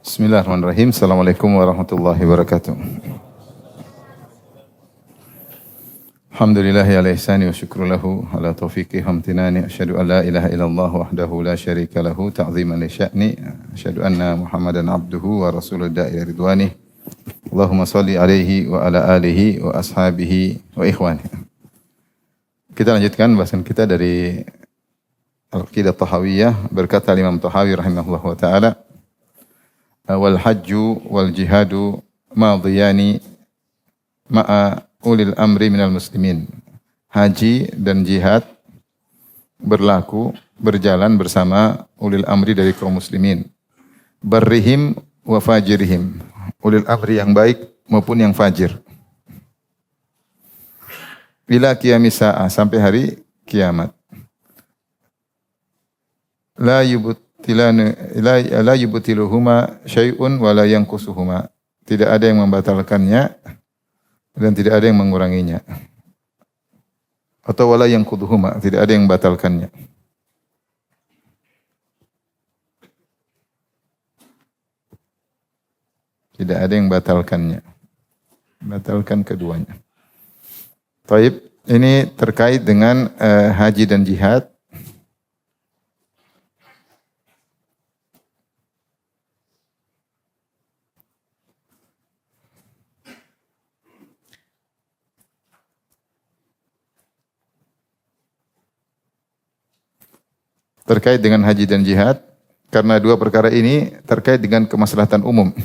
Bismillahirrahmanirrahim. Assalamualaikum warahmatullahi wabarakatuh. Alhamdulillahi ala ihsani wa syukru lahu ala taufiqi hamtinani. Asyhadu an la ilaha illallah wahdahu la syarika lahu ta'ziman li sya'ni. Asyhadu anna Muhammadan abduhu wa rasulul da'i ridwani. Allahumma salli alaihi wa ala alihi wa ashabihi wa ikhwani. Kita lanjutkan bahasan kita dari Al-Aqidah Tahawiyah. Berkata Imam Tahawi rahimahullah wa ta'ala, wal hajju wal jihadu madiyani ma'a ulil amri minal muslimin. Haji dan jihad berjalan bersama ulil amri dari kaum muslimin. Barrihim wa fajirihim. Ulil amri yang baik maupun yang fajir. Ila qiyamis sa'ah, sampai hari kiamat. La yubtiluhuma syai'un wa la yanqusuhuma. Tidak ada yang membatalkannya dan tidak ada yang menguranginya. Atau wala yanquduhuma, tidak ada yang membatalkannya. Tidak ada yang membatalkannya. Batalkan keduanya. Taib, ini terkait dengan haji dan jihad. Terkait dengan haji dan jihad, karena dua perkara ini terkait dengan kemaslahatan umum.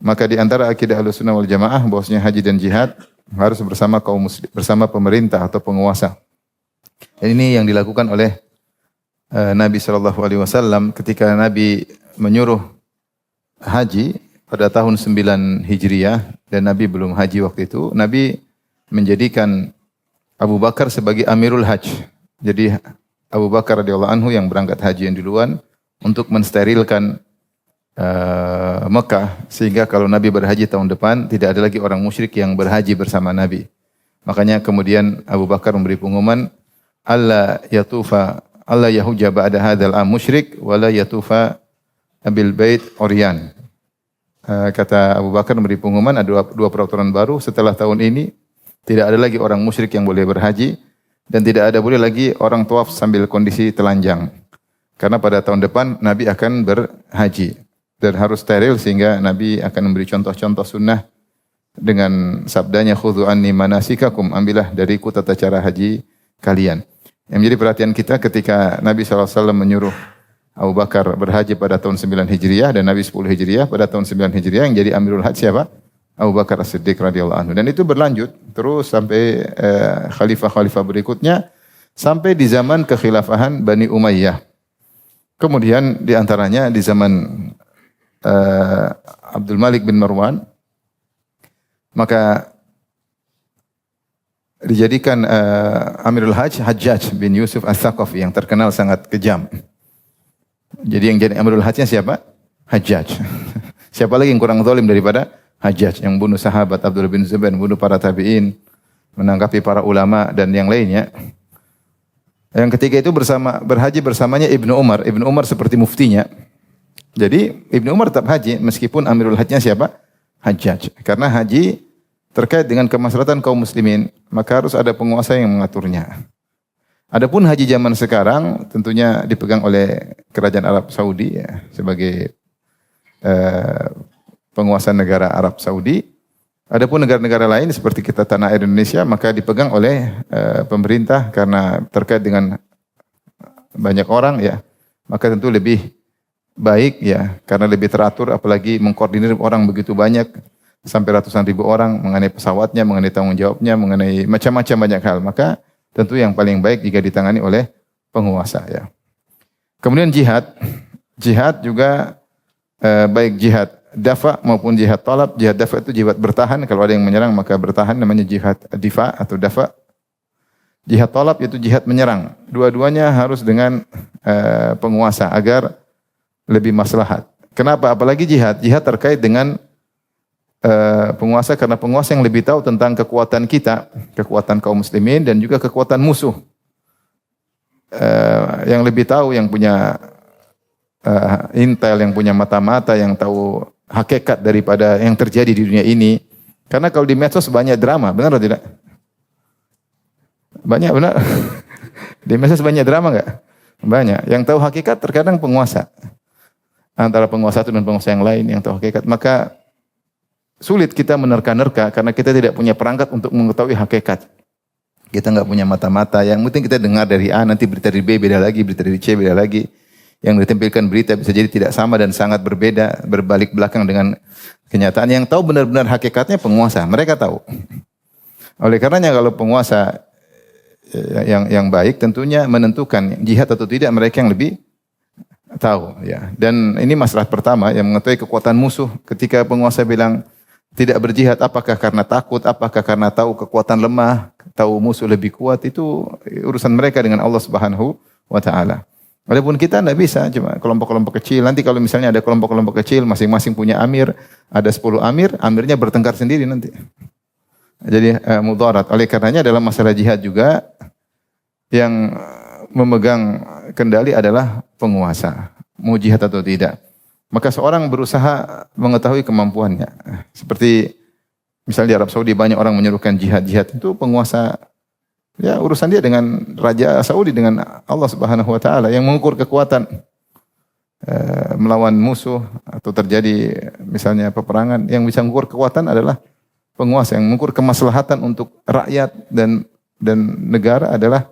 Maka di antara akidah Ahlussunnah wal Jamaah bahwasanya haji dan jihad harus bersama kaum muslim, bersama pemerintah atau penguasa. Dan ini yang dilakukan oleh Nabi sallallahu alaihi wasallam ketika Nabi menyuruh haji pada tahun 9 Hijriah dan Nabi belum haji waktu itu. Nabi menjadikan Abu Bakar sebagai Amirul Hajj. Jadi Abu Bakar radhiyallahu anhu yang berangkat haji yang duluan untuk mensterilkan Mekah, sehingga kalau Nabi berhaji tahun depan tidak ada lagi orang musyrik yang berhaji bersama Nabi. Makanya kemudian Abu Bakar memberi pengumuman, Allah yahujja ba'da hadzal am musyrik wala yatufa bil bait uryan. Kata Abu Bakar memberi pengumuman ada dua peraturan baru setelah tahun ini, tidak ada lagi orang musyrik yang boleh berhaji. Dan tidak ada boleh lagi orang tawaf sambil kondisi telanjang. Karena pada tahun depan Nabi akan berhaji. Dan harus steril sehingga Nabi akan memberi contoh-contoh sunnah dengan sabdanya, khudhu anni manasikakum, ambillah dariku tata cara haji kalian. Yang menjadi perhatian kita ketika Nabi SAW menyuruh Abu Bakar berhaji pada tahun 9 Hijriah dan Nabi 10 Hijriah, pada tahun 9 Hijriah yang jadi Amirul Hajj siapa? Abu Bakar As-Siddiq radhiyallahu anhu. Dan itu berlanjut terus sampai khalifah-khalifah berikutnya sampai di zaman kekhilafahan Bani Umayyah. Kemudian di antaranya di zaman Abdul Malik bin Marwan, maka dijadikan Amirul Hajj Hajjaj bin Yusuf As-Saqafi yang terkenal sangat kejam. Jadi yang jadi Amirul Hajjnya siapa? Hajjaj. Siapa lagi yang kurang zalim daripada Hajjaj, yang bunuh sahabat Abdullah bin Zubair, bunuh para tabi'in, menangkapi para ulama dan yang lainnya. Yang ketiga itu berhaji bersamanya Ibnu Umar. Ibnu Umar seperti muftinya. Jadi Ibnu Umar tetap haji meskipun Amirul Hajjnya siapa? Hajjaj. Karena haji terkait dengan kemaslahatan kaum muslimin, maka harus ada penguasa yang mengaturnya. Adapun haji zaman sekarang tentunya dipegang oleh kerajaan Arab Saudi ya, sebagai penguasa negara Arab Saudi. Adapun negara-negara lain seperti kita tanah air Indonesia maka dipegang oleh pemerintah karena terkait dengan banyak orang ya. Maka tentu lebih baik ya karena lebih teratur, apalagi mengkoordinir orang begitu banyak sampai ratusan ribu orang mengenai pesawatnya, mengenai tanggung jawabnya, mengenai macam-macam banyak hal. Maka tentu yang paling baik jika ditangani oleh penguasa ya. Kemudian jihad. Jihad juga baik jihad dafa maupun jihad talab. Jihad dafa itu jihad bertahan, kalau ada yang menyerang maka bertahan, namanya jihad difa atau dafa. Jihad talab itu jihad menyerang. Dua-duanya harus dengan penguasa agar lebih maslahat. Kenapa? Apalagi jihad terkait dengan penguasa, karena penguasa yang lebih tahu tentang kekuatan kita, kekuatan kaum muslimin dan juga kekuatan musuh. Yang lebih tahu, yang punya intel, yang punya mata-mata, yang tahu hakikat daripada yang terjadi di dunia ini. Karena kalau di medsos banyak drama, benar atau tidak? Banyak, benar? Di medsos banyak drama enggak? Banyak. Yang tahu hakikat terkadang penguasa. Antara penguasa itu dan penguasa yang lain yang tahu hakikat. Maka sulit kita menerka-nerka karena kita tidak punya perangkat untuk mengetahui hakikat. Kita enggak punya mata-mata. Yang penting kita dengar dari A, nanti berita dari B beda lagi, berita dari C beda lagi. Yang ditampilkan berita bisa jadi tidak sama dan sangat berbeda, berbalik belakang dengan kenyataan. Yang tahu benar-benar hakikatnya penguasa, mereka tahu. Oleh karenanya kalau penguasa yang baik tentunya menentukan jihad atau tidak mereka yang lebih tahu ya. Dan ini masalah pertama yang mengetahui kekuatan musuh. Ketika penguasa bilang tidak berjihad, apakah karena takut, apakah karena tahu kekuatan lemah, tahu musuh lebih kuat, itu urusan mereka dengan Allah Subhanahu wa taala. Walaupun kita tidak bisa, cuma kelompok-kelompok kecil. Nanti kalau misalnya ada kelompok-kelompok kecil, masing-masing punya amir, ada 10 amir, amirnya bertengkar sendiri nanti. Jadi mudarat. Oleh karenanya dalam masalah jihad juga, yang memegang kendali adalah penguasa. Mau jihad atau tidak. Maka seorang berusaha mengetahui kemampuannya. Seperti misalnya di Arab Saudi banyak orang menyerukan jihad-jihad, itu penguasa. Ya urusan dia dengan Raja Saudi, dengan Allah Subhanahu wa taala yang mengukur kekuatan melawan musuh atau terjadi misalnya peperangan. Yang bisa mengukur kekuatan adalah penguasa, yang mengukur kemaslahatan untuk rakyat dan negara adalah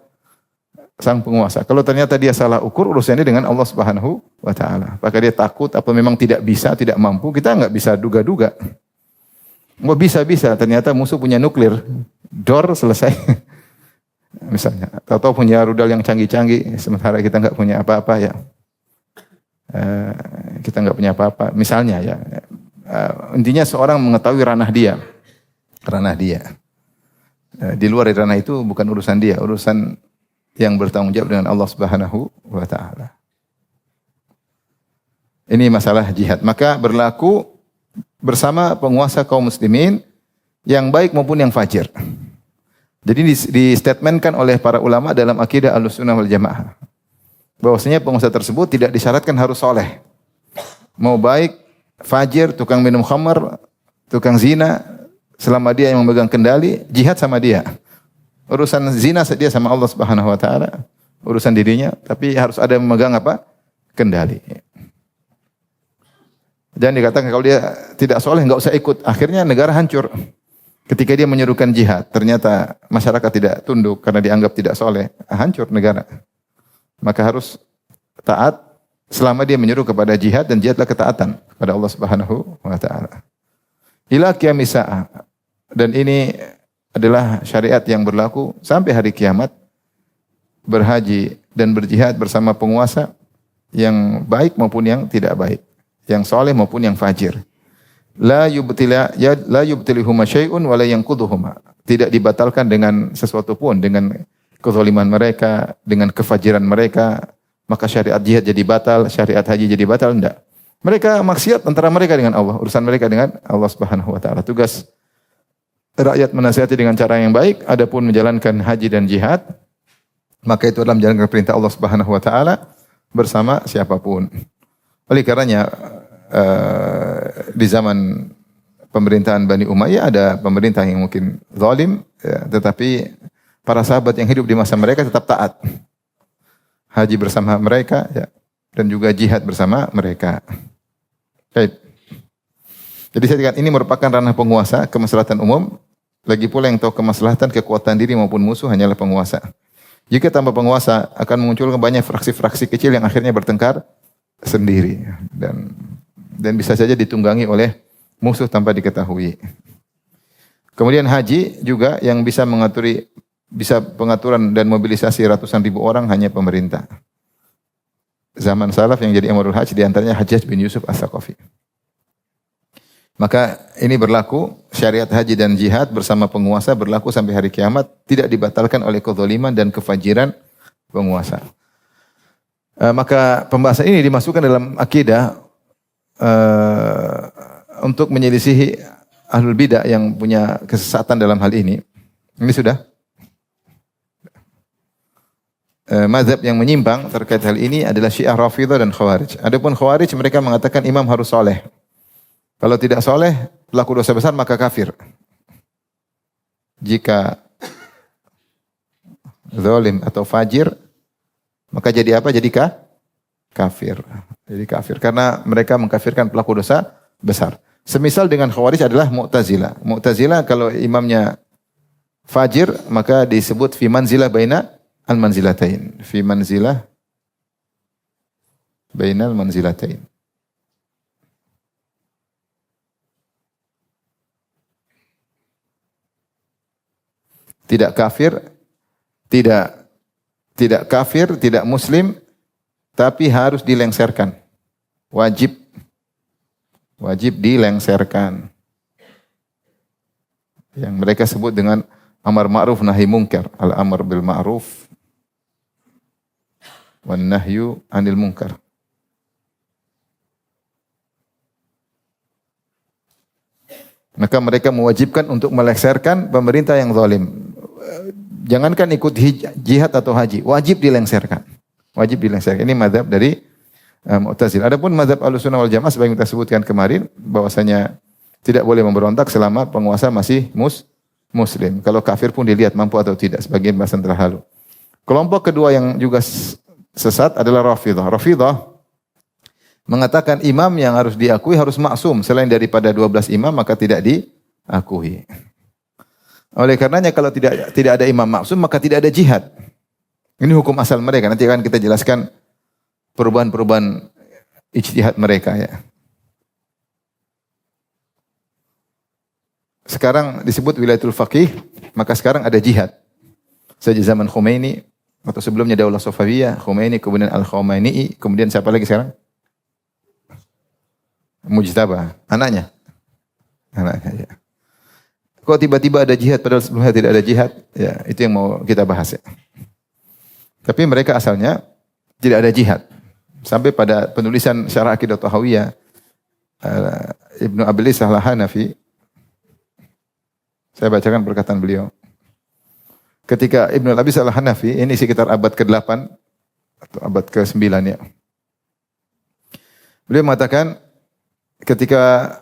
sang penguasa. Kalau ternyata dia salah ukur, urusannya dengan Allah Subhanahu wa taala. Apakah dia takut apa memang tidak bisa, tidak mampu, kita enggak bisa duga-duga. Mau bisa-bisa ternyata musuh punya nuklir. Dor selesai. Misalnya, atau punya rudal yang canggih-canggih, sementara kita enggak punya apa-apa ya. Kita enggak punya apa-apa. Misalnya ya, intinya seorang mengetahui ranah dia. Di luar dari ranah itu bukan urusan dia, urusan yang bertanggung jawab dengan Allah Subhanahu wa taala. Ini masalah jihad. Maka berlaku bersama penguasa kaum muslimin yang baik maupun yang fajir. Jadi di-statementkan oleh para ulama dalam akidah Ahlussunnah wal Jamaah bahwasanya penguasa tersebut tidak disyaratkan harus soleh. Mau baik, fajir, tukang minum khamar, tukang zina, selama dia yang memegang kendali, jihad sama dia. Urusan zina dia sama Allah Subhanahu wa taala, urusan dirinya, tapi harus ada yang memegang apa? Kendali. Jangan dikatakan kalau dia tidak soleh enggak usah ikut, akhirnya negara hancur. Ketika dia menyerukan jihad, ternyata masyarakat tidak tunduk karena dianggap tidak soleh, hancur negara. Maka harus taat selama dia menyeru kepada jihad, dan jihadlah ketaatan kepada Allah Subhanahu wa taala. Ila qiyamis saah. Dan ini adalah syariat yang berlaku sampai hari kiamat. Berhaji dan berjihad bersama penguasa yang baik maupun yang tidak baik, yang soleh maupun yang fajir. La yubtilihuma syai'un wa la yanquduhuma. Tidak dibatalkan dengan sesuatu pun, dengan kezaliman mereka, dengan kefajiran mereka, maka syariat jihad jadi batal, syariat haji jadi batal, enggak. Mereka maksiat antara mereka dengan Allah, urusan mereka dengan Allah Subhanahu wa taala. Tugas rakyat menasihati dengan cara yang baik, adapun menjalankan haji dan jihad, maka itu adalah menjalankan perintah Allah Subhanahu wa taala bersama siapapun. Oleh karenanya di zaman pemerintahan Bani Umayyah ada pemerintah yang mungkin zalim, ya, tetapi para sahabat yang hidup di masa mereka tetap taat. Haji bersama mereka, ya, dan juga jihad bersama mereka. Baik. Jadi saya katakan ini merupakan ranah penguasa, kemaslahatan umum. Lagi pula yang tahu kemaslahatan, kekuatan diri maupun musuh hanyalah penguasa. Jika tanpa penguasa akan munculkan banyak fraksi-fraksi kecil yang akhirnya bertengkar sendiri, dan bisa saja ditunggangi oleh musuh tanpa diketahui. Kemudian haji juga yang bisa pengaturan dan mobilisasi ratusan ribu orang hanya pemerintah. Zaman salaf yang jadi amirul haji diantaranya Hajjaj bin Yusuf As-Saqafi. Maka ini berlaku, syariat haji dan jihad bersama penguasa berlaku sampai hari kiamat, tidak dibatalkan oleh kezaliman dan kefajiran penguasa. Maka pembahasan ini dimasukkan dalam akidah untuk menyelisihi ahlul bidah yang punya kesesatan dalam hal ini. Ini sudah mazhab yang menyimpang terkait hal ini adalah Syiah Rafidhah dan Khawarij. Adapun Khawarij mereka mengatakan imam harus soleh. Kalau tidak soleh, pelaku dosa besar maka kafir. Jika zalim atau fajir, maka jadi apa? Jadi kafir. Jadi kafir karena mereka mengkafirkan pelaku dosa besar. Semisal dengan Khawarij adalah Mu'tazilah. Mu'tazilah kalau imamnya fajir maka disebut fi manzilah baina al-manzilatain. Fi manzilah baina al-manzilatain. Tidak kafir, tidak kafir, tidak muslim, tapi harus dilengserkan. Wajib dilengserkan. Yang mereka sebut dengan amar ma'ruf nahi munkar. Al-amr bil ma'ruf wan nahyu anil munkar. Maka mereka mewajibkan untuk melengserkan pemerintah yang zalim. Jangankan ikut jihad atau haji, wajib dilengserkan. Wajib dilengserkan. Ini mazhab dari Mu'tazilah. Adapun mazhab Ahlussunnah wal Jamaah sebagai kita sebutkan kemarin bahwasanya tidak boleh memberontak selama penguasa masih muslim. Kalau kafir pun dilihat mampu atau tidak, sebagian bahasan telah lalu. Kelompok kedua yang juga sesat adalah Rafidhah. Rafidhah mengatakan imam yang harus diakui harus maksum. Selain daripada 12 imam maka tidak diakui. Oleh karenanya kalau tidak ada imam maksum maka tidak ada jihad. Ini hukum asal mereka. Nanti akan kita jelaskan perubahan-perubahan ijtihad mereka ya. Sekarang disebut wilayatul faqih, maka sekarang ada jihad. Sejak zaman Khomeini atau sebelumnya Daulah Safawiyah, Khomeini, kemudian Al-Khomeini, kemudian siapa lagi sekarang? Mujtaba, anaknya ya. Kok tiba-tiba ada jihad padahal sebelumnya tidak ada jihad? Ya, itu yang mau kita bahas ya. Tapi mereka asalnya tidak ada jihad. Sampai pada penulisan Syarah Aqidah Tahawiyah Ibnu Abil Is Al-Hanafi, saya bacakan perkataan beliau. Ketika Ibnu Abil Is Al-Hanafi, ini sekitar abad ke-8 atau abad ke-9 ya. Beliau mengatakan ketika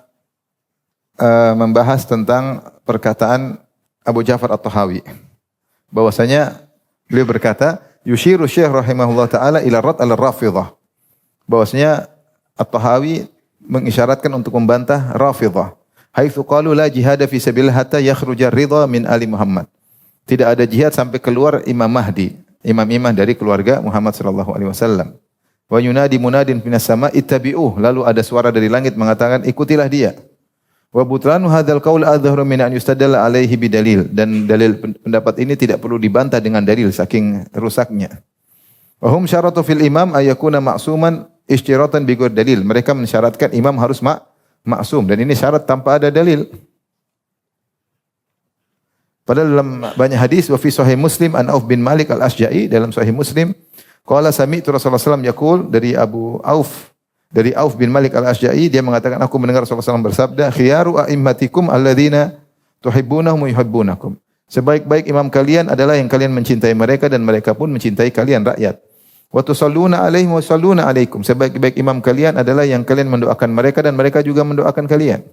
membahas tentang perkataan Abu Ja'far At-Tahawi, bahwasanya beliau berkata, yushiru Syekh rahimahullah taala ila rad al-Rafidhah. Bahwasanya At-Tahawi mengisyaratkan untuk membantah Rafidhah. Haitsu qalu la jihada fi sabilillah hatta yakhruja ridha min ali Muhammad. Tidak ada jihad sampai keluar Imam Mahdi, imam-imam dari keluarga Muhammad sallallahu alaihi wasallam. Wa yunadi munadin minas sama ittabi'uh. Lalu ada suara dari langit mengatakan ikutilah dia. Wa butlanu hadzal qaul adhharu min an yustadalla alaihi bidalil, dan dalil pendapat ini tidak perlu dibantah dengan dalil saking rusaknya. Wa hum syaratu fil imam ayakuna ma'suman istiratan bi dalil. Mereka mensyaratkan imam harus maksum dan ini syarat tanpa ada dalil. Padahal dalam banyak hadis wa fi sahih Muslim an Auf bin Malik al-Asja'i, dalam sahih Muslim qala sami'tu Rasulullah sallallahu alaihi wasallam yaqul, dari Auf bin Malik al-Asja'i, dia mengatakan aku mendengar Rasulullah SAW bersabda, khiyaru a'immatikum alladzina tuhibbunahum yuhibbunakum. Sebaik-baik imam kalian adalah yang kalian mencintai mereka dan mereka pun mencintai kalian rakyat. Wa tusalluna alaihim wa yusalluna alaikum. Sebaik-baik imam kalian adalah yang kalian mendoakan mereka dan mereka juga mendoakan kalian.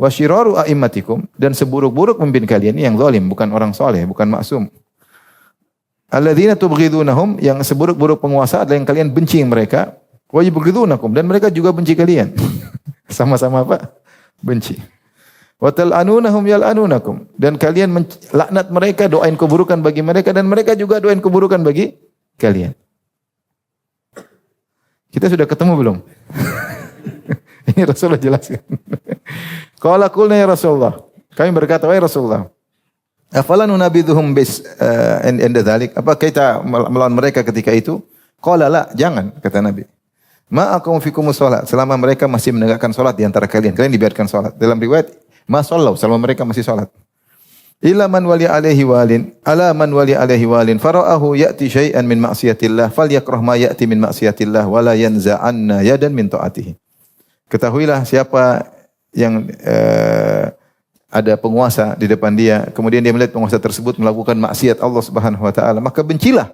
Wa syiraru a'immatikum, dan seburuk-buruk pemimpin kalian ini yang zalim, bukan orang soleh, bukan maksum. Alladzina tubghidunahum, yang seburuk-buruk penguasa adalah yang kalian benci mereka. Wa yubghidunakum, dan mereka juga benci kalian. Sama-sama apa? Benci. Wa tal'anunahum yal'anunakum, dan kalian laknat mereka, doain keburukan bagi mereka dan mereka juga doain keburukan bagi kalian. Kita sudah ketemu belum? Ini Rasulullah jelaskan. Qala qulna ya Rasulullah. Kami berkata, wahai Rasulullah, afala nunabidhuhum bis inda dzalik? Apa kita melawan mereka ketika itu? Qala la, jangan, kata Nabi. Ma aqamu fikumus shalah, selama mereka masih menegakkan salat di antara kalian dibiarkan salat. Dalam riwayat ma sallau, selama mereka masih salat. Illa man wali alaihi walin, ala man wali alaihi walin fara'ahu ya'ti syai'an min ma'siyatillah falyakrah ma ya'ti min ma'siyatillah wala yanza'anna yadan min ta'atihi. Ketahuilah siapa yang ada penguasa di depan dia, kemudian dia melihat penguasa tersebut melakukan maksiat Allah Subhanahu wa taala, maka bencilah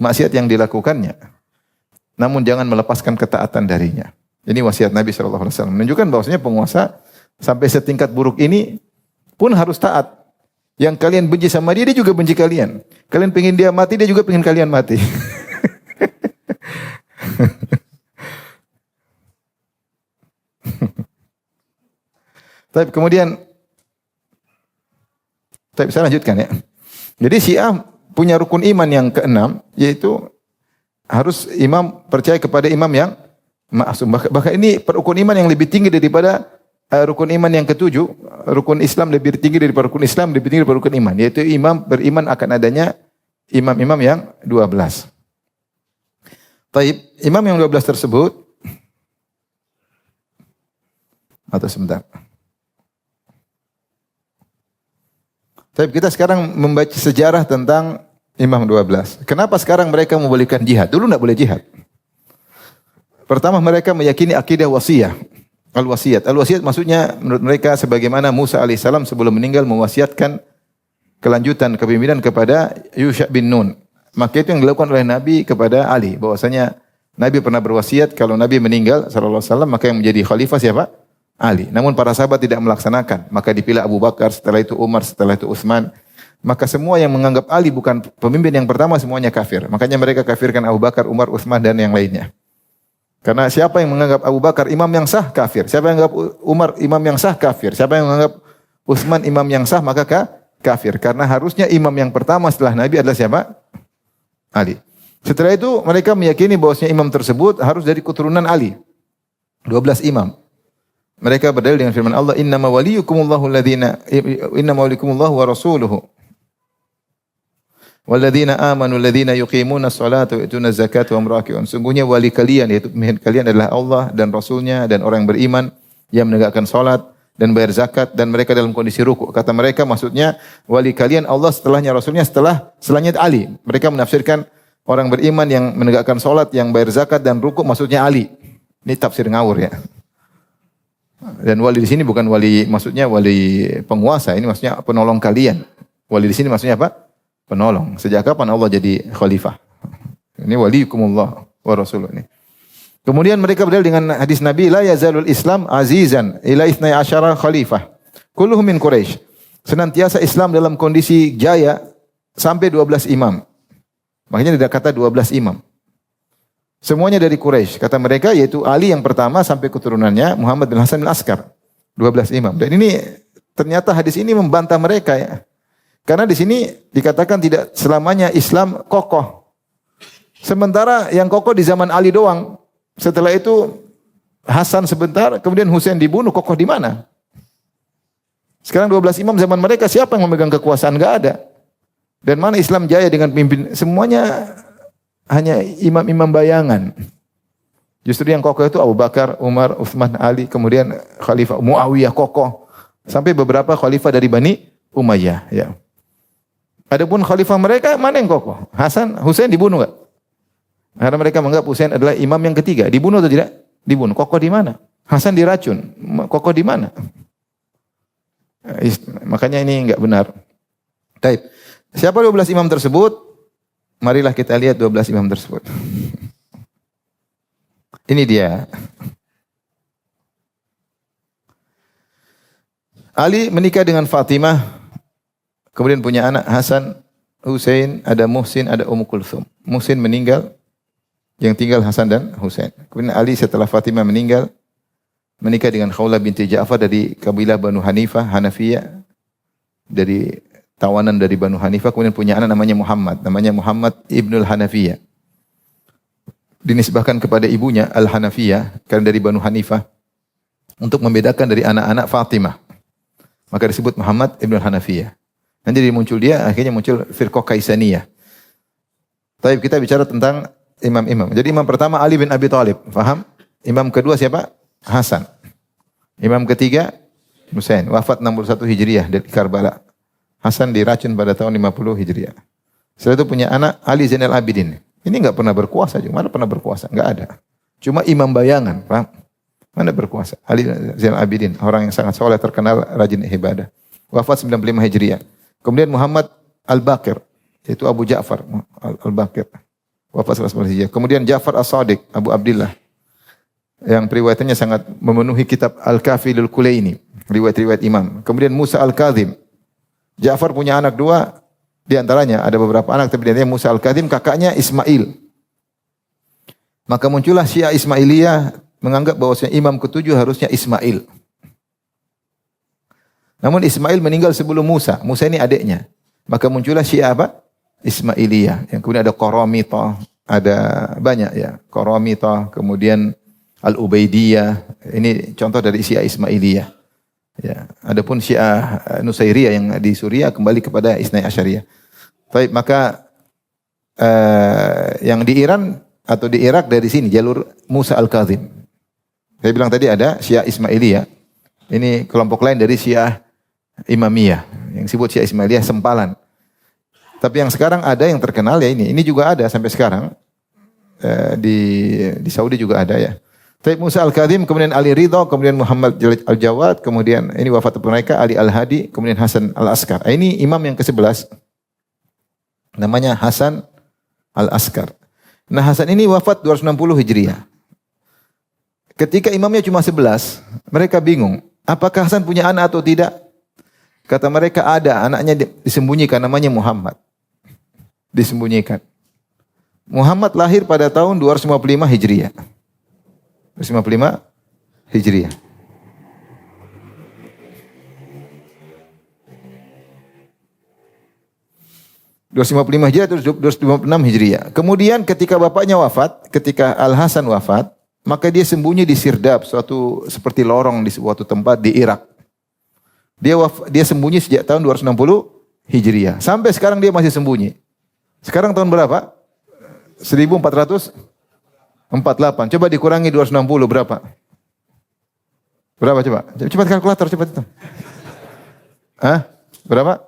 maksiat yang dilakukannya. Namun jangan melepaskan ketaatan darinya. Ini wasiat Nabi sallallahu alaihi wasallam, menunjukkan bahwasanya penguasa Sampai setingkat buruk ini pun harus taat. Yang kalian benci sama dia, dia juga benci kalian. Kalian pengen dia mati, dia juga pengen kalian mati. Tapi kemudian, saya lanjutkan ya. Jadi Syiah punya rukun iman yang keenam, yaitu harus imam percaya kepada imam yang maksum. Bahkan ini rukun iman yang lebih tinggi daripada rukun iman yang ketujuh. Rukun Islam lebih tinggi daripada rukun Islam, lebih tinggi daripada rukun iman. Yaitu imam beriman akan adanya imam-imam yang 12. Taib, imam yang 12 tersebut, atau sebentar. Tapi kita sekarang membaca sejarah tentang Imam 12. Kenapa sekarang mereka membolehkan jihad? Dulu tidak boleh jihad. Pertama mereka meyakini akidah wasiyah. Al-wasiyat. Al-wasiyat maksudnya menurut mereka sebagaimana Musa alaihissalam sebelum meninggal mewasiatkan kelanjutan kepemimpinan kepada Yusha bin Nun. Maka itu yang dilakukan oleh Nabi kepada Ali. Bahwasanya Nabi pernah berwasiat kalau Nabi meninggal sallallahu alaihi wasallam maka yang menjadi khalifah siapa? Ali. Namun para sahabat tidak melaksanakan. Maka dipilih Abu Bakar, setelah itu Umar, setelah itu Utsman. Maka semua yang menganggap Ali bukan pemimpin yang pertama semuanya kafir. Makanya mereka kafirkan Abu Bakar, Umar, Utsman dan yang lainnya. Karena siapa yang menganggap Abu Bakar imam yang sah kafir. Siapa yang menganggap Umar imam yang sah kafir. Siapa yang menganggap Utsman imam yang sah maka kafir. Karena harusnya imam yang pertama setelah Nabi adalah siapa? Ali. Setelah itu mereka meyakini bahwasanya imam tersebut harus dari keturunan Ali. 12 imam. Mereka berdalil dengan firman Allah, "Innama waliyukumullahu alladhina innama waliyukumullahu wa rasuluhu walladzina amanu alladzina yuqimuna sholata wa yutuna zakata wa hum raki'un." Sungguhnya wali kalian yaitu pemimpin kalian adalah Allah dan Rasulnya dan orang yang beriman yang menegakkan salat dan bayar zakat dan mereka dalam kondisi ruku. Kata mereka maksudnya wali kalian Allah setelahnya Rasulnya setelahnya Ali. Mereka menafsirkan orang beriman yang menegakkan salat, yang bayar zakat dan ruku maksudnya Ali. Ini tafsir ngawur ya. Dan wali di sini bukan wali, maksudnya wali penguasa. Ini maksudnya penolong kalian. Wali di sini maksudnya apa? Penolong. Sejak kapan Allah jadi khalifah? Ini waliyukumullah wa rasuluh ini. Kemudian mereka berdalil dengan hadis Nabi, la yazalul Islam azizan ila 12 khalifah. Kulluhum min Quraisy. Senantiasa Islam dalam kondisi jaya sampai 12 imam. Makanya tidak kata 12 imam. Semuanya dari Quraisy. Kata mereka yaitu Ali yang pertama sampai keturunannya Muhammad bin Hasan bin Askar. 12 imam. Dan ini ternyata hadis ini membantah mereka ya. Karena di sini dikatakan tidak selamanya Islam kokoh. Sementara yang kokoh di zaman Ali doang. Setelah itu Hasan sebentar, kemudian Husain dibunuh, kokoh di mana? Sekarang 12 imam zaman mereka siapa yang memegang kekuasaan? Enggak ada. Dan mana Islam jaya dengan pimpin? Semuanya hanya imam-imam bayangan. Justru yang kokoh itu Abu Bakar, Umar, Utsman, Ali, kemudian Khalifah Muawiyah kokoh. Sampai beberapa khalifah dari Bani Umayyah. Ya. Adapun khalifah mereka mana yang kokoh? Hasan, Husain dibunuh enggak? Karena mereka menganggap Husain adalah imam yang ketiga. Dibunuh atau tidak? Dibunuh. Kokoh di mana? Hasan diracun. Kokoh di mana? Makanya ini enggak benar. Baik. Siapa 12 imam tersebut? Marilah kita lihat 12 imam tersebut. Ini dia. Ali menikah dengan Fatimah, kemudian punya anak Hasan, Husain, ada Muhsin, ada Ummu Kulthum. Muhsin meninggal, yang tinggal Hasan dan Husain. Kemudian Ali setelah Fatimah meninggal, menikah dengan Khawlah binti Ja'far dari kabilah Banu Hanifah, Hanafiyah, dari tawanan dari Banu Hanifah, kemudian punya anak namanya Muhammad Ibnul Hanafiyah. Dinisbahkan kepada ibunya Al-Hanafiyah, karena dari Banu Hanifah, untuk membedakan dari anak-anak Fatimah. Maka disebut Muhammad Ibnul Hanafiyah. Nanti muncul dia, akhirnya muncul Firqah Kaisaniyah. Tapi kita bicara tentang imam-imam. Jadi imam pertama Ali bin Abi Thalib, faham? Imam kedua siapa? Hasan. Imam ketiga Husain, wafat 61 Hijriah dari Karbala. Hasan diracun pada tahun 50 Hijriah. Setelah itu punya anak Ali Zainal Abidin. Ini enggak pernah berkuasa, mana pernah berkuasa? Enggak ada. Cuma imam bayangan, paham? Mana berkuasa? Ali Zainal Abidin, orang yang sangat soleh, terkenal, rajin ibadah. Wafat 95 Hijriah. Kemudian Muhammad Al-Baqir, yaitu Abu Ja'far Al-Baqir. Wafat 11 Hijriah. Kemudian Ja'far As-Sadiq, Abu Abdillah, yang periwayatannya sangat memenuhi kitab Al-Kafi lil Kulaini. Riwayat-riwayat imam. Kemudian Musa Al-Kadzim. Ja'far punya anak dua, di antaranya ada beberapa anak, tapi di antaranya Musa Al-Kadzim, kakaknya Ismail. Maka muncullah Syiah Ismailiyah menganggap bahwasanya imam ketujuh harusnya Ismail. Namun Ismail meninggal sebelum Musa. Musa ini adiknya. Maka muncullah Syiah apa? Ismailiyah. Yang kemudian ada Qaramithah, ada banyak ya. Qaramithah, kemudian Al-Ubaidiyah. Ini contoh dari Syiah Ismailiyah. Ya, adapun Syiah Nusairiyah yang di Suriah kembali kepada Isnai Asyariyah. Baik, maka yang di Iran atau di Irak dari sini jalur Musa Al-Kadzim. Saya bilang tadi ada Syiah Ismailiyah. Ini kelompok lain dari Syiah Imamiyah yang disebut Syiah Ismailiyah sempalan. Tapi yang sekarang ada yang terkenal ya ini. Ini juga ada sampai sekarang. Di Saudi juga ada ya. Taib Musa Al-Kadzim, kemudian Ali Ridha, kemudian Muhammad Al-Jawad, kemudian ini wafat mereka Ali Al-Hadi, kemudian Hasan Al-Askar. Ini imam yang ke-11. Namanya Hasan Al-Askar. Nah, Hasan ini wafat 260 Hijriah. Ketika imamnya cuma 11, mereka bingung, apakah Hasan punya anak atau tidak? Kata mereka ada, anaknya disembunyikan, namanya Muhammad. Disembunyikan. Muhammad lahir pada tahun 255 Hijriah. 255 Hijriah. Hijriah terus 256 Hijriah. Kemudian ketika bapaknya wafat, ketika Al-Hasan wafat, maka dia sembunyi di Sirdab, suatu seperti lorong di suatu tempat di Irak. Dia sembunyi sejak tahun 260 Hijriah. Sampai sekarang dia masih sembunyi. Sekarang tahun berapa? 1448. Coba dikurangi 260 berapa? Berapa coba? Cepat kalkulator cepat itu. Hah? Berapa?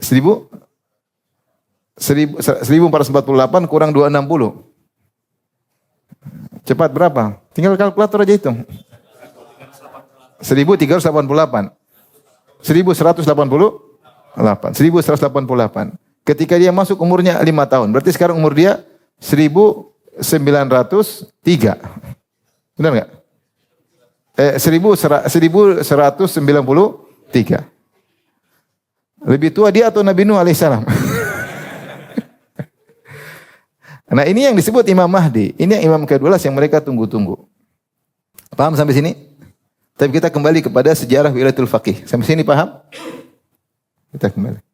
1448 kurang 260. Cepat berapa? Tinggal kalkulator aja hitung. 1388. 1188. Ketika dia masuk umurnya 5 tahun. Berarti sekarang umur dia 1903. Benar enggak? 1193. Lebih tua dia atau Nabi Nuh alaihissalam? Nah, ini yang disebut Imam Mahdi. Ini yang imam ke-12 yang mereka tunggu-tunggu. Paham sampai sini? Tapi kita kembali kepada sejarah wilayatul faqih. Sampai sini paham? Kita kembali.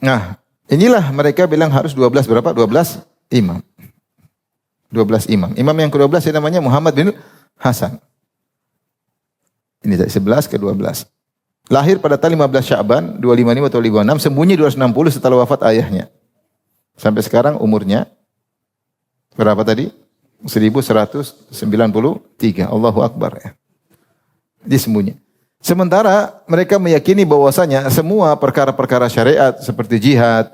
Nah, inilah mereka bilang harus 12 berapa? 12 imam. 12 imam. Imam yang ke-12 namanya Muhammad bin Hasan. Ini dari 11 ke 12. Lahir pada tanggal 15 Sya'ban 255 atau 56, sembunyi 260 setelah wafat ayahnya. Sampai sekarang umurnya berapa tadi? 1193. Allahu Akbar ya. Dia sembunyi. Sementara mereka meyakini bahwasanya semua perkara-perkara syariat seperti jihad,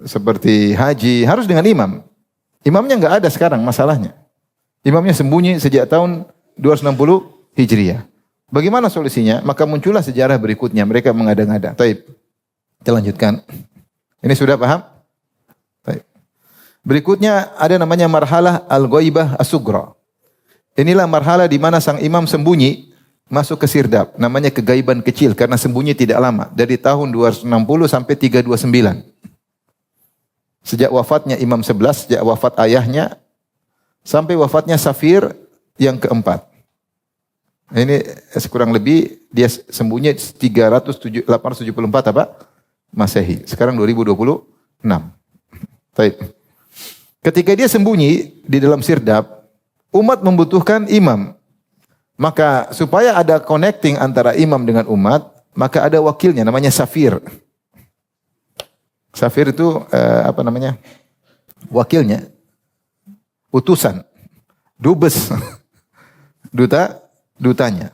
seperti haji harus dengan imam. Imamnya enggak ada sekarang masalahnya. Imamnya sembunyi sejak tahun 260 Hijriah. Bagaimana solusinya? Maka muncullah sejarah berikutnya. Mereka mengada-ngada. Taib. Kita lanjutkan. Ini sudah paham? Taib. Berikutnya ada namanya marhalah al-ghaibah as-sugra. Inilah marhalah di mana sang imam sembunyi masuk ke sirdab. Namanya kegaiban kecil karena sembunyi tidak lama. Dari tahun 260 sampai 329. Sejak wafatnya Imam 11, sejak wafat ayahnya sampai wafatnya Safir yang keempat. Ini kurang lebih dia sembunyi 874 apa? Masehi. Sekarang 2026. Baik. Ketika dia sembunyi di dalam sirdab, umat membutuhkan imam. Maka supaya ada connecting antara imam dengan umat, maka ada wakilnya namanya Safir. Safir itu apa namanya? Wakilnya. Utusan. Dubes. Dutanya.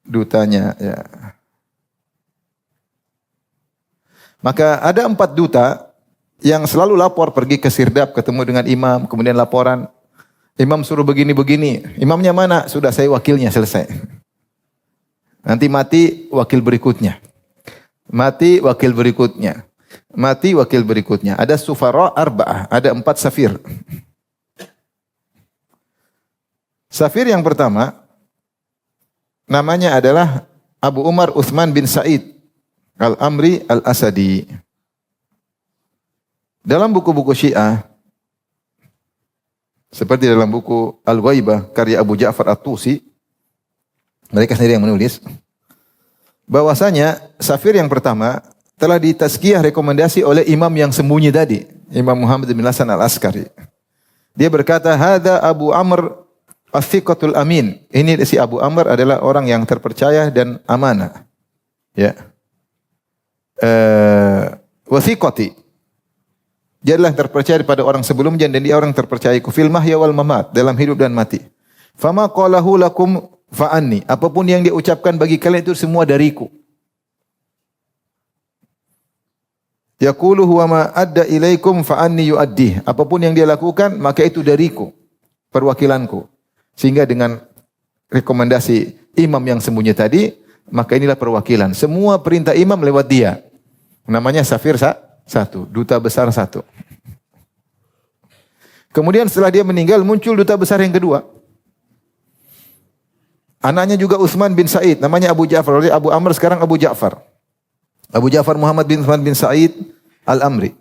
Dutanya ya. Maka ada 4 duta yang selalu lapor pergi ke sirdab ketemu dengan imam, kemudian laporan imam suruh begini-begini. Imamnya mana? Sudah saya wakilnya selesai. Nanti mati wakil berikutnya. Mati wakil berikutnya. Mati wakil berikutnya. Ada sufara arba'ah, ada 4 safir. Safir yang pertama namanya adalah Abu Umar Uthman bin Sa'id Al-Amri Al-Asadi. Dalam buku-buku Syiah, seperti dalam buku Al-Ghaibah karya Abu Ja'far At-Tusi, mereka sendiri yang menulis, bahwasanya safir yang pertama telah ditazkiyah rekomendasi oleh imam yang sembunyi tadi, Imam Muhammad bin Hasan Al-Askari. Dia berkata, "Hadza Abu Amr As-Thiqatul Amin." Ini si Abu Amr adalah orang yang terpercaya dan amanah. Ya. Wathiqati. Dia adalah terpercaya pada orang sebelumnya dan dia orang terpercaya ku fil mahya wal mamat, dalam hidup dan mati. Fama qalahu lakum fa anni. Apapun yang dia ucapkan bagi kalian itu semua dariku. Yaqulu huwa ma adda ilaikum fa anni yu'addih. Apapun yang dia lakukan maka itu dariku, perwakilanku. Sehingga dengan rekomendasi imam yang sembunyi tadi, maka inilah perwakilan. Semua perintah imam lewat dia. Namanya safir satu, duta besar satu. Kemudian setelah dia meninggal muncul duta besar yang kedua. Anaknya juga Utsman bin Sa'id, namanya Abu Ja'far. Oleh Abu Amr sekarang Abu Ja'far. Abu Ja'far Muhammad bin Utsman bin Sa'id Al-Amri.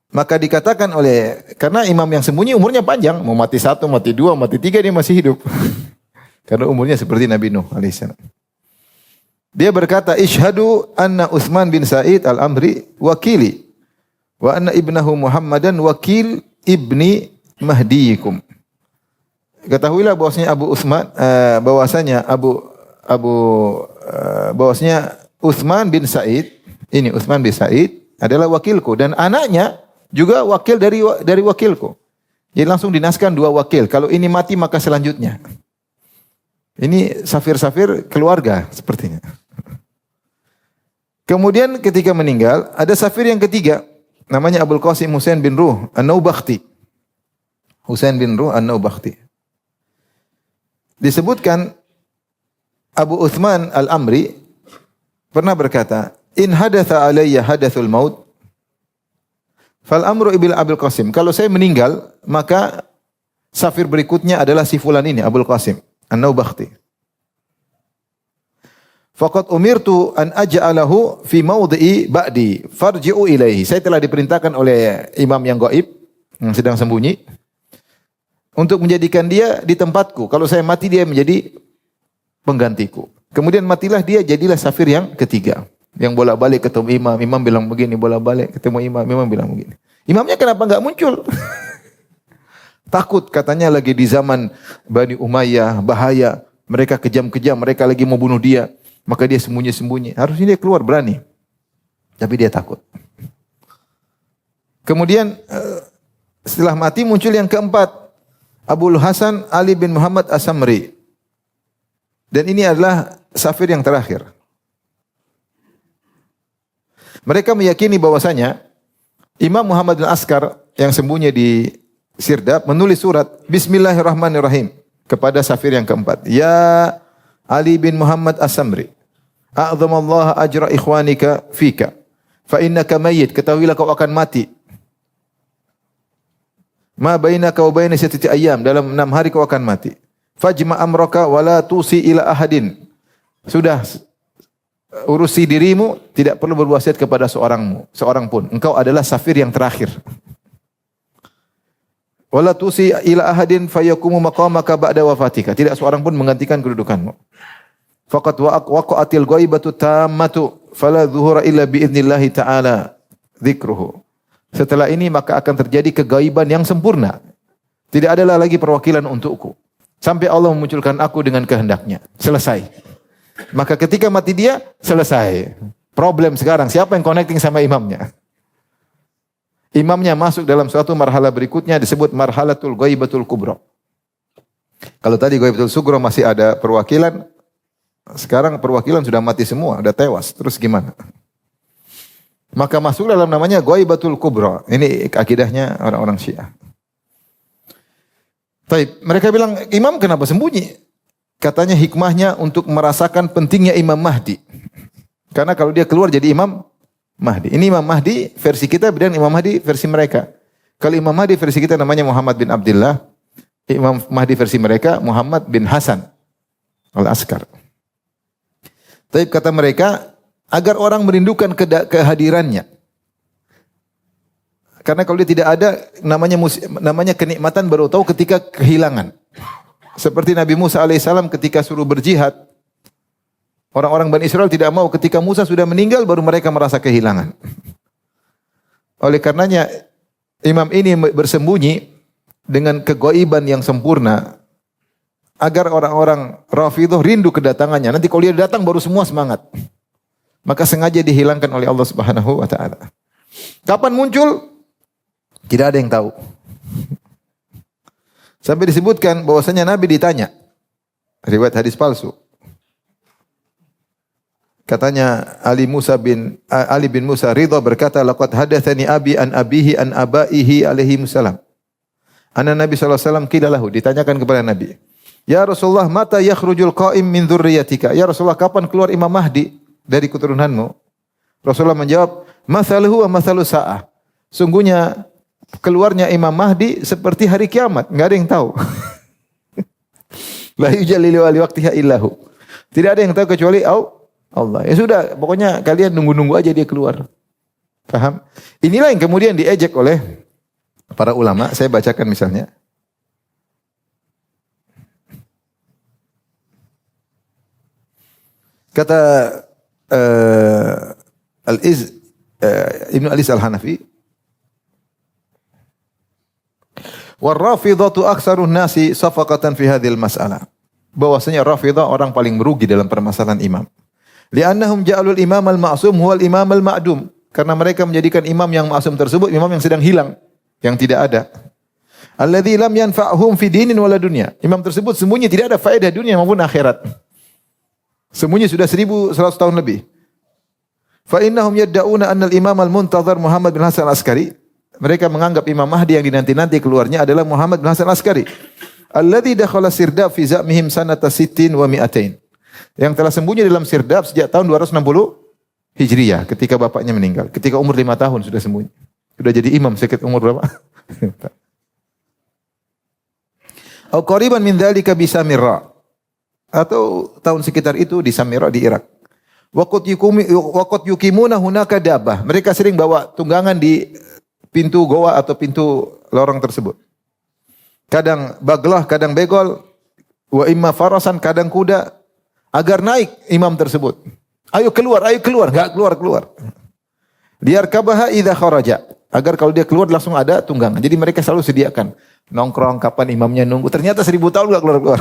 Maka dikatakan karena imam yang sembunyi umurnya panjang, mau mati 1, mati 2, mati 3 dia masih hidup. Karena umurnya seperti Nabi Nuh alaihissalam. Dia berkata, "Ishhadu anna Utsman bin Sa'id Al-Amri wakili wa anna ibnahu Muhammadan wakil ibni mahdiyikum." Ketahuilah bahwasanya bahwasanya Utsman bin Sa'id, ini Utsman bin Sa'id adalah wakilku dan anaknya juga wakil dari wakilku. Jadi langsung dinaskan 2 wakil. Kalau ini mati maka selanjutnya. Ini safir-safir keluarga sepertinya. Kemudian ketika meninggal, ada safir yang ketiga. Namanya Abul Qasim Husain bin Ruh An-Naubakhti. Husain bin Ruh An-Naubakhti. Disebutkan Abu Uthman Al-Amri pernah berkata, "In hadatha alayya hadathul maut, fal amru ibil Abul Qasim." Kalau saya meninggal, maka safir berikutnya adalah si fulan ini, Abul Qasim An-Naubakhti. Faqad umirtu an aj'alahu fi mawdi'i ba'di farji'u ilaihi. Saya telah diperintahkan oleh imam yang gaib, yang sedang sembunyi, untuk menjadikan dia di tempatku. Kalau saya mati dia menjadi penggantiku. Kemudian matilah dia, jadilah safir yang ketiga. Yang bolak-balik ketemu imam, imam bilang begini, bolak-balik ketemu imam, imam bilang begini. Imamnya kenapa enggak muncul? Takut katanya lagi di zaman Bani Umayyah, bahaya. Mereka kejam-kejam, mereka lagi mau bunuh dia. Maka dia sembunyi-sembunyi. Harusnya dia keluar berani. Tapi dia takut. Kemudian setelah mati muncul yang keempat. Abul Hasan Ali bin Muhammad As-Samri. Dan ini adalah safir yang terakhir. Mereka meyakini bahwasanya Imam Muhammad Al-Askar yang sembunyi di Sirdab menulis surat Bismillahirrahmanirrahim kepada safir yang keempat. Ya Ali bin Muhammad As-Samri, a'zamallahu ajra ikhwanika fika, fa innaka mayyit. Ketahuilah kau akan mati. Ma bainaka wa baina sittati ayyam, dalam 6 hari kau akan mati. Fajma amraka wa la tusi ila ahadin. Sudah urusi dirimu, tidak perlu berwasiat kepada seorang pun. Engkau adalah safir yang terakhir. Wala tusi ila ahadin fayakumu maqamaka ba'da wafatika. Tidak seorang pun menggantikan kedudukanmu. Faqat waqa'atil ghaibatu tammatu fala dhuhura illa biidznillah ta'ala dzikruhu. Setelah ini maka akan terjadi kegaiban yang sempurna. Tidak adalah lagi perwakilan untukku. Sampai Allah memunculkan aku dengan kehendaknya. Selesai. Maka ketika mati dia, selesai. Problem sekarang, siapa yang connecting sama imamnya? Imamnya masuk dalam suatu marhalah berikutnya disebut marhalatul ghaibatul kubra. Kalau tadi ghaibatul sugra masih ada perwakilan, sekarang perwakilan sudah mati semua, sudah tewas. Terus gimana? Maka masuk dalam namanya ghaibatul kubra. Ini akidahnya orang-orang Syiah. Taib, mereka bilang, imam kenapa sembunyi? Katanya hikmahnya untuk merasakan pentingnya Imam Mahdi. Karena kalau dia keluar jadi Imam Mahdi. Ini Imam Mahdi versi kita dan Imam Mahdi versi mereka. Kalau Imam Mahdi versi kita namanya Muhammad bin Abdullah. Imam Mahdi versi mereka Muhammad bin Hasan Al-Askar. Tapi kata mereka agar orang merindukan kehadirannya. Karena kalau dia tidak ada namanya kenikmatan baru tahu ketika kehilangan. Seperti Nabi Musa alaihissalam ketika suruh berjihad. Orang-orang Bani Israel tidak mau ketika Musa sudah meninggal baru mereka merasa kehilangan. Oleh karenanya imam ini bersembunyi dengan kegoiban yang sempurna agar orang-orang Rafidhah rindu kedatangannya. Nanti kalau dia datang baru semua semangat. Maka sengaja dihilangkan oleh Allah Subhanahu wa taala. Kapan muncul? Tidak ada yang tahu. Sampai disebutkan bahwasanya Nabi ditanya. Riwayat hadis palsu. Katanya Ali bin Musa Ridha berkata, "Laqad hadatsani abi an abihi an abaihi alaihi salam." Anna Nabi sallallahu alaihi wasallam qila lahu, ditanyakan kepada Nabi, "Ya Rasulullah, mata yakhrujul qa'im min dzurriyyatika?" Ya Rasulullah, kapan keluar Imam Mahdi dari keturunanmu? Rasulullah menjawab, "Mathaluhu wa mathalu sa'ah." Sungguhnya keluarnya Imam Mahdi seperti hari kiamat, enggak ada yang tahu. La yujallilu li waqtiha illahu. Tidak ada yang tahu kecuali Allah. Ya sudah, pokoknya kalian nunggu-nunggu aja dia keluar. Paham? Inilah yang kemudian diejek oleh para ulama. Saya bacakan misalnya. Kata Ibnu Alis Al-Hanafi, "War-Rafidhatu aktsarun nasi safaqatan fi hadhil mas'alah." Bahwasanya Rafidhah orang paling merugi dalam permasalahan imam. Li'annahum ja'alul imam al-ma'sum huwal imam al-ma'dum. Karena mereka menjadikan imam yang ma'sum tersebut imam yang sedang hilang, yang tidak ada. Alladzi lam yanfa'hum fi dinin wala dunya. Imam tersebut sembunyi tidak ada faedah dunia maupun akhirat. Sembunyi sudah 1100 tahun lebih. Fa innahum yadda'una anna al-imam al-muntazar Muhammad bin Hasan al-Askari. Mereka menganggap Imam Mahdi yang dinanti-nanti keluarnya adalah Muhammad bin Hasan al-Askari. Alladzi dakhala sirdab fi zamihim sanata 60 wa 200. Yang telah sembunyi dalam sirdab sejak tahun 260 Hijriah ketika bapaknya meninggal. Ketika umur 5 tahun sudah sembunyi. Sudah jadi imam sekitar umur berapa? Au qariban min dzalika bi Samirra. Atau tahun sekitar itu di Samirra di Irak. Waqat yukimuna hunaka dabah. Mereka sering bawa tunggangan di pintu goa atau pintu lorong tersebut. Kadang baglah, kadang begol, wa imma farasan, kadang kuda. Agar naik imam tersebut. Ayo keluar, enggak keluar. Liyarkabaha idza kharaja. Agar kalau dia keluar langsung ada tunggangan. Jadi mereka selalu sediakan nongkrong kapan imamnya nunggu. Ternyata 1000 tahun enggak keluar.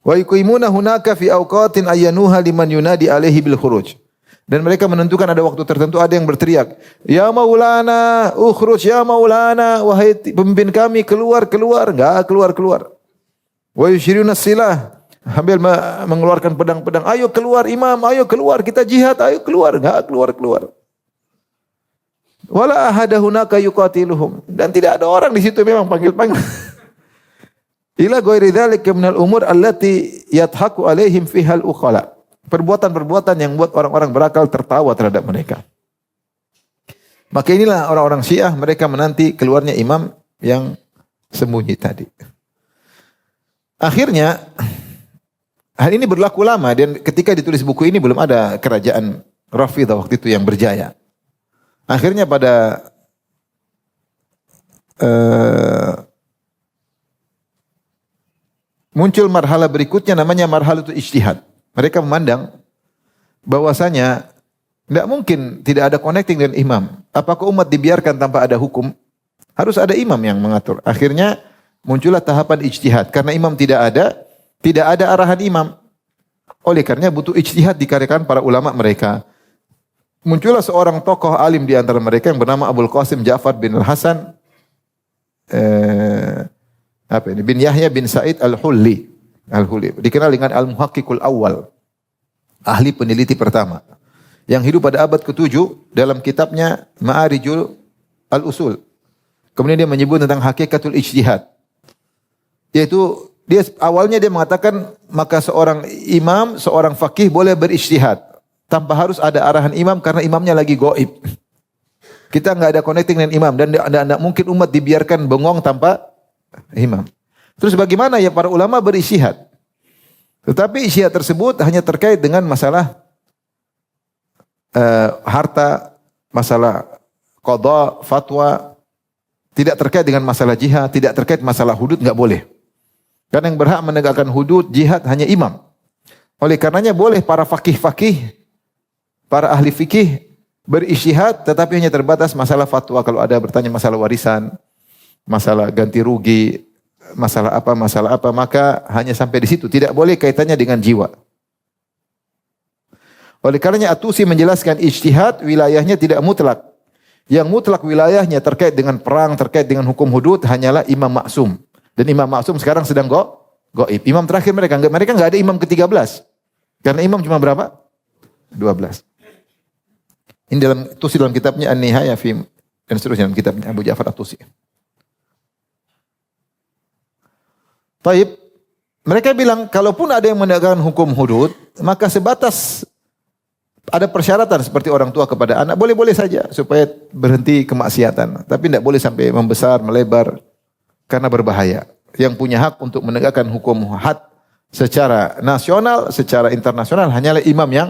Wa yuqimuna hunaka fi awqatin ayyanuha liman yunadi alaihi bil khuruj. Dan mereka menentukan ada waktu tertentu ada yang berteriak, "Ya Maulana, ukhruj ya Maulana, wahai pemimpin kami, keluar, enggak keluar. Wa yushiruna silah, sambil mengeluarkan pedang-pedang, "Ayo keluar imam, ayo keluar, kita jihad, ayo keluar." Enggak keluar. Wala ahada hunaka yuqatiluhum, dan tidak ada orang di situ memang panggil-panggil. Ila ghairi dzalika minal umur allati yadhaku alaihim fiha al-uqala. Perbuatan-perbuatan yang buat orang-orang berakal tertawa terhadap mereka. Maka inilah orang-orang Syiah, mereka menanti keluarnya imam yang sembunyi tadi. Akhirnya hal ini berlaku lama dan ketika ditulis buku ini belum ada kerajaan Rafidhah waktu itu yang berjaya. Akhirnya pada muncul marhala berikutnya namanya marhalatul ijtihad. Mereka memandang bahwasanya tidak mungkin tidak ada connecting dengan imam. Apakah umat dibiarkan tanpa ada hukum? Harus ada imam yang mengatur. Akhirnya muncullah tahapan ijtihad. Karena imam tidak ada arahan imam. Oleh karenanya butuh ijtihad dikaryakan para ulama mereka. Muncullah seorang tokoh alim di antara mereka yang bernama Abul Qasim Ja'far bin Al-Hasan bin Yahya bin Sa'id Al-Hulli. Dikenal dengan Al-Muhaqqiqul Awal. Ahli peneliti pertama. Yang hidup pada abad ke-7 dalam kitabnya Ma'arijul Al-Usul. Kemudian dia menyebut tentang hakikatul ijtihad. Yaitu awalnya dia mengatakan maka seorang imam, seorang faqih boleh berijtihad. tanpa harus ada arahan imam karena imamnya lagi gaib. Kita nggak ada connecting dengan imam dan tidak mungkin umat dibiarkan bengong tanpa imam. Terus bagaimana ya para ulama berijtihad? Tetapi ijtihad tersebut hanya terkait dengan masalah harta, masalah qada, fatwa, tidak terkait dengan masalah jihad, tidak terkait masalah hudud, nggak boleh. Karena yang berhak menegakkan hudud jihad hanya imam. Oleh karenanya boleh para fakih-fakih, para ahli fikih berijtihad, tetapi hanya terbatas masalah fatwa. Kalau ada bertanya masalah warisan, masalah ganti rugi, masalah apa, maka hanya sampai di situ. Tidak boleh kaitannya dengan jiwa. Oleh karenanya At-Tusi menjelaskan ijtihad wilayahnya tidak mutlak. Yang mutlak wilayahnya terkait dengan perang, terkait dengan hukum hudud hanyalah Imam Maksum. Dan Imam Maksum sekarang sedang gaib. Imam terakhir mereka enggak ada imam ke-13. Karena imam cuma berapa? 12. Ini dalam kitabnya An-Nihayah fi dan seterusnya dalam kitabnya Abu Ja'far At-Tusi. Taib, mereka bilang kalaupun ada yang menegakkan hukum hudud, maka sebatas ada persyaratan seperti orang tua kepada anak, boleh-boleh saja supaya berhenti kemaksiatan. Tapi tidak boleh sampai membesar, melebar, karena berbahaya. Yang punya hak untuk menegakkan hukum had secara nasional, secara internasional hanyalah imam yang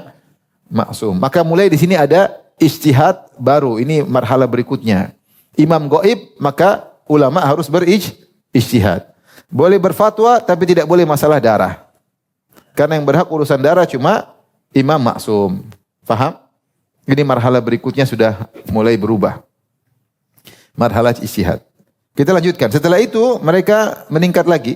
maksum. Maka mulai di sini ada ijtihad baru. Ini marhala berikutnya. Imam gaib, maka ulama harus berijtihad. Boleh berfatwa, tapi tidak boleh masalah darah. Karena yang berhak urusan darah cuma imam maksum. Faham? Ini marhala berikutnya sudah mulai berubah. Marhala ijtihad. Kita lanjutkan. Setelah itu mereka meningkat lagi.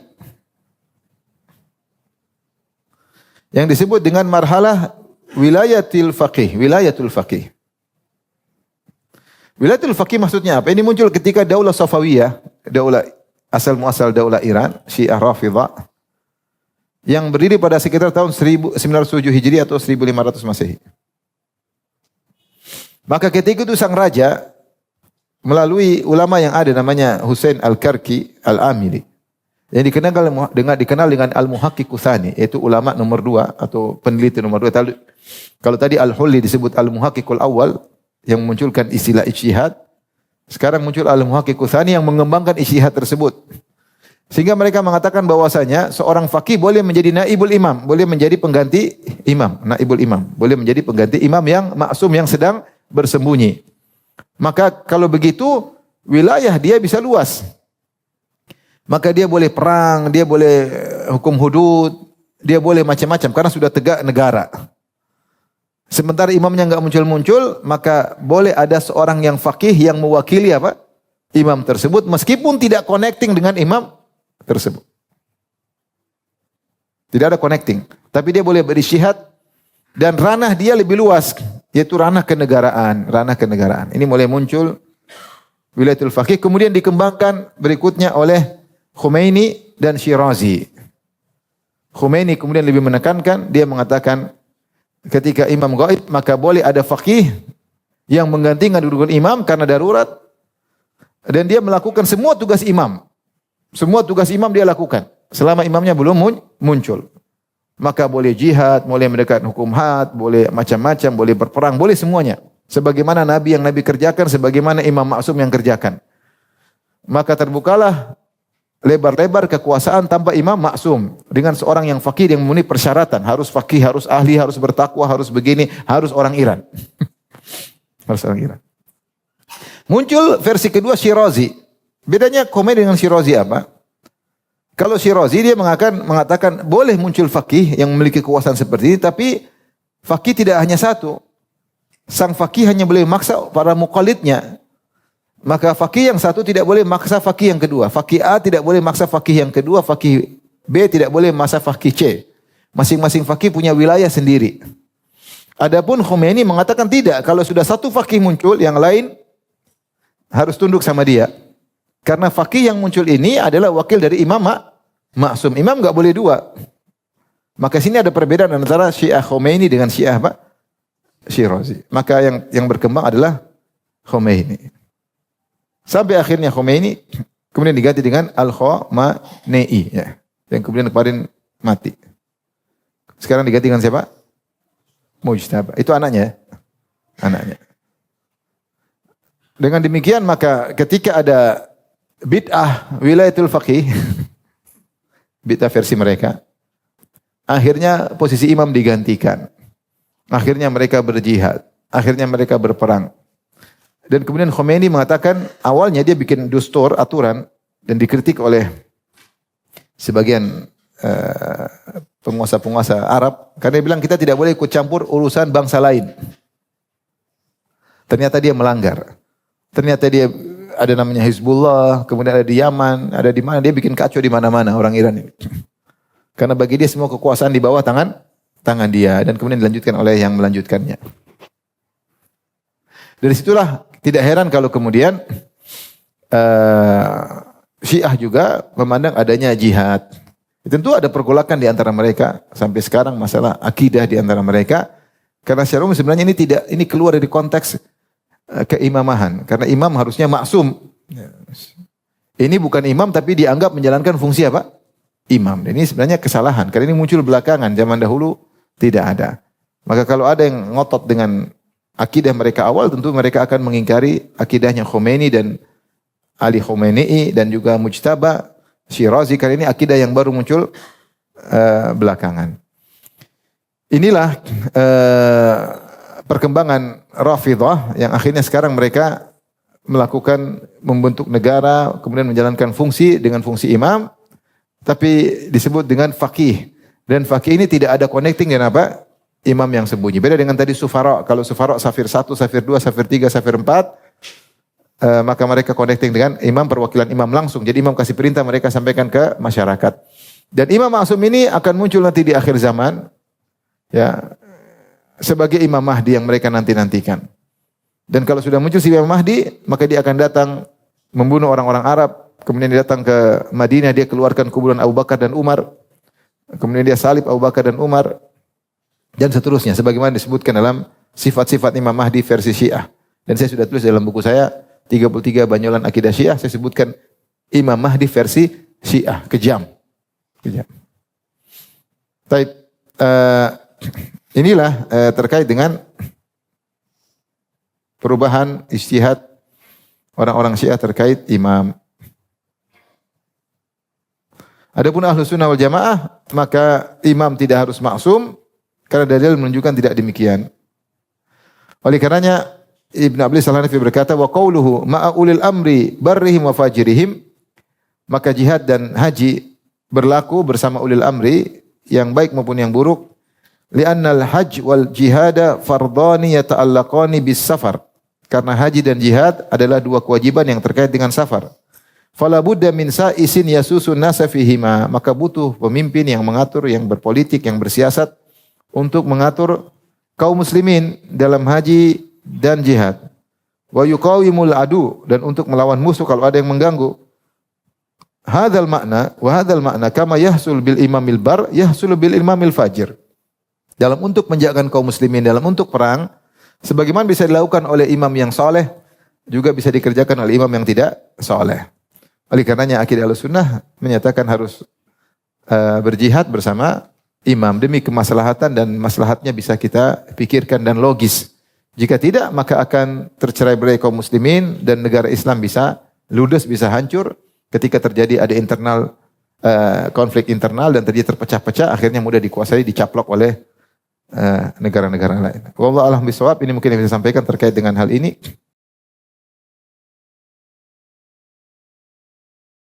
Yang disebut dengan marhalah wilayatul faqih. Wilayatul faqih. Wilayatul faqih maksudnya apa? Ini muncul ketika Daulah Safawiyah, daulah asal muasal daulah Iran, Syiah Rafidhah, yang berdiri pada sekitar tahun 907 Hijriah atau 1500 Masehi. Maka ketika itu sang raja melalui ulama yang ada namanya Husain Al-Karki Al-Amili, yang dikenal dengan Al-Muhaqqiq Tsani, yaitu ulama nomor 2 atau peneliti nomor 2. Kalau tadi Al-Hulli disebut Al-Muhaqqiqul Awal yang memunculkan istilah ijtihad, sekarang muncul Al-Muhaqqiq Tsani yang mengembangkan ijtihad tersebut. Sehingga mereka mengatakan bahwasanya seorang faqih boleh menjadi naibul imam, boleh menjadi pengganti imam, naibul imam, boleh menjadi pengganti imam yang maksum yang sedang bersembunyi. Maka kalau begitu wilayah dia bisa luas. Maka dia boleh perang, dia boleh hukum hudud, dia boleh macam-macam karena sudah tegak negara. Sementara imamnya enggak muncul-muncul, maka boleh ada seorang yang faqih yang mewakili apa? Imam tersebut meskipun tidak connecting dengan imam tersebut. Tidak ada connecting, tapi dia boleh berijtihad dan ranah dia lebih luas, yaitu ranah kenegaraan, Ini mulai muncul wilayatul faqih, kemudian dikembangkan berikutnya oleh Khomeini dan Syirazi. Khomeini kemudian lebih menekankan, dia mengatakan ketika imam gaib maka boleh ada faqih yang menggantikan kedudukan imam karena darurat, dan dia melakukan semua tugas imam. Semua tugas imam dia lakukan selama imamnya belum muncul. Maka boleh jihad, boleh mendekatkan hukum had, boleh macam-macam, boleh berperang, boleh semuanya. Sebagaimana Nabi yang Nabi kerjakan, sebagaimana Imam Maksum yang kerjakan. Maka terbukalah lebar-lebar kekuasaan tanpa Imam Maksum. Dengan seorang yang faqih yang memenuhi persyaratan. Harus faqih, harus ahli, harus bertakwa, harus begini, harus orang Iran. Harus orang Iran. Muncul versi kedua Syirazi. Bedanya Khomeini dengan Syirazi apa? Kalau Syirazi dia mengatakan boleh muncul faqih yang memiliki kekuasaan seperti ini, tapi faqih tidak hanya satu. Sang faqih hanya boleh maksa para muqallidnya. Maka faqih yang satu tidak boleh maksa faqih yang kedua. Faqih A tidak boleh maksa faqih yang kedua, faqih B tidak boleh maksa faqih C. Masing-masing faqih punya wilayah sendiri. Adapun Khomeini mengatakan tidak, kalau sudah satu faqih muncul, yang lain harus tunduk sama dia. Karena faqih yang muncul ini adalah wakil dari imam maksum. Imam enggak boleh dua. Maka sini ada perbedaan antara Syiah Khomeini dengan Syiah apa? Syirazi. Maka yang berkembang adalah Khomeini. Sampai akhirnya Khomeini kemudian diganti dengan Al-Khamenei, ya. Yang kemudian kemarin mati. Sekarang diganti dengan siapa? mujtaba. Itu anaknya. Anaknya. Dengan demikian maka ketika ada bid'ah wilayatul faqih, bid'ah versi mereka, akhirnya posisi imam digantikan. Akhirnya mereka berjihad. Akhirnya mereka berperang. Dan kemudian Khomeini mengatakan awalnya dia bikin dustur, aturan, dan dikritik oleh sebagian penguasa-penguasa Arab karena dia bilang kita tidak boleh ikut campur urusan bangsa lain. Ternyata dia melanggar. Ternyata dia ada namanya Hizbullah, kemudian ada di Yaman, ada di mana, dia bikin kacau di mana-mana orang Iran ini. Karena bagi dia semua kekuasaan di bawah tangan dia dan kemudian dilanjutkan oleh yang melanjutkannya. Dari situlah tidak heran kalau kemudian Syiah juga memandang adanya jihad. Tentu ada pergolakan di antara mereka sampai sekarang masalah akidah di antara mereka karena secara umum sebenarnya ini keluar dari konteks keimamahan karena imam harusnya maksum. Ini bukan imam tapi dianggap menjalankan fungsi apa? Imam. Ini sebenarnya kesalahan karena ini muncul belakangan, zaman dahulu tidak ada. Maka kalau ada yang ngotot dengan akidah mereka awal tentu mereka akan mengingkari akidahnya Khomeini dan Ali Khomeini dan juga Mujtaba Syirazi karena ini akidah yang baru muncul belakangan. Inilah perkembangan Rafidhah yang akhirnya sekarang mereka melakukan membentuk negara, kemudian menjalankan fungsi dengan fungsi imam, tapi disebut dengan faqih. Dan faqih ini tidak ada connecting dengan apa? Imam yang sembunyi. Beda dengan tadi sufara. Kalau sufara safir 1, safir 2, safir 3, safir 4, maka mereka connecting dengan imam, perwakilan imam langsung. Jadi imam kasih perintah, mereka sampaikan ke masyarakat. Dan imam maksum ini akan muncul nanti di akhir zaman, ya, sebagai Imam Mahdi yang mereka nanti-nantikan. Dan kalau sudah muncul si Imam Mahdi, maka dia akan datang membunuh orang-orang Arab. Kemudian dia datang ke Madinah, dia keluarkan kuburan Abu Bakar dan Umar. Kemudian dia salib Abu Bakar dan Umar. Dan seterusnya. Sebagaimana disebutkan dalam sifat-sifat Imam Mahdi versi Syiah. Dan saya sudah tulis dalam buku saya, 33 Banyolan Akidah Syiah. Saya sebutkan Imam Mahdi versi Syiah. Kejam. Baik. Inilah terkait dengan perubahan ijtihad orang-orang Syiah terkait imam. Adapun Ahlus Sunnah wal Jamaah, maka imam tidak harus maksum karena dalil menunjukkan tidak demikian. Oleh karenanya Ibn Ablis Al-Hanafi berkata wa qauluhu ma'a ulil amri barrihim wa fajirihim, maka jihad dan haji berlaku bersama ulil amri yang baik maupun yang buruk. Li'annal hajj wal jihada fardhani yata'allaqani bis safar. Karena haji dan jihad adalah dua kewajiban yang terkait dengan safar. Fala budda min sa'isin yasusun nasa fihima. Maka butuh pemimpin yang mengatur, yang berpolitik, yang bersiasat untuk mengatur kaum muslimin dalam haji dan jihad. Wa yuqawimul adu, dan untuk melawan musuh kalau ada yang mengganggu. Hadzal makna wa hadzal makna kama yahsul bil imamil bar yahsul bil imamil fajir. Dalam untuk menjagakan kaum muslimin dalam untuk perang, sebagaimana bisa dilakukan oleh imam yang soleh, juga bisa dikerjakan oleh imam yang tidak soleh. Oleh karenanya akidah Ahlussunnah menyatakan harus berjihad bersama imam demi kemaslahatan, dan maslahatnya bisa kita pikirkan dan logis. Jika tidak, maka akan tercerai-berai kaum muslimin dan negara Islam bisa ludes, bisa hancur ketika terjadi ada internal konflik internal dan terjadi terpecah-pecah, akhirnya mudah dikuasai, dicaplok oleh negara-negara lain. Wallahu a'lam bishawab. Ini mungkin yang bisa sampaikan terkait dengan hal ini.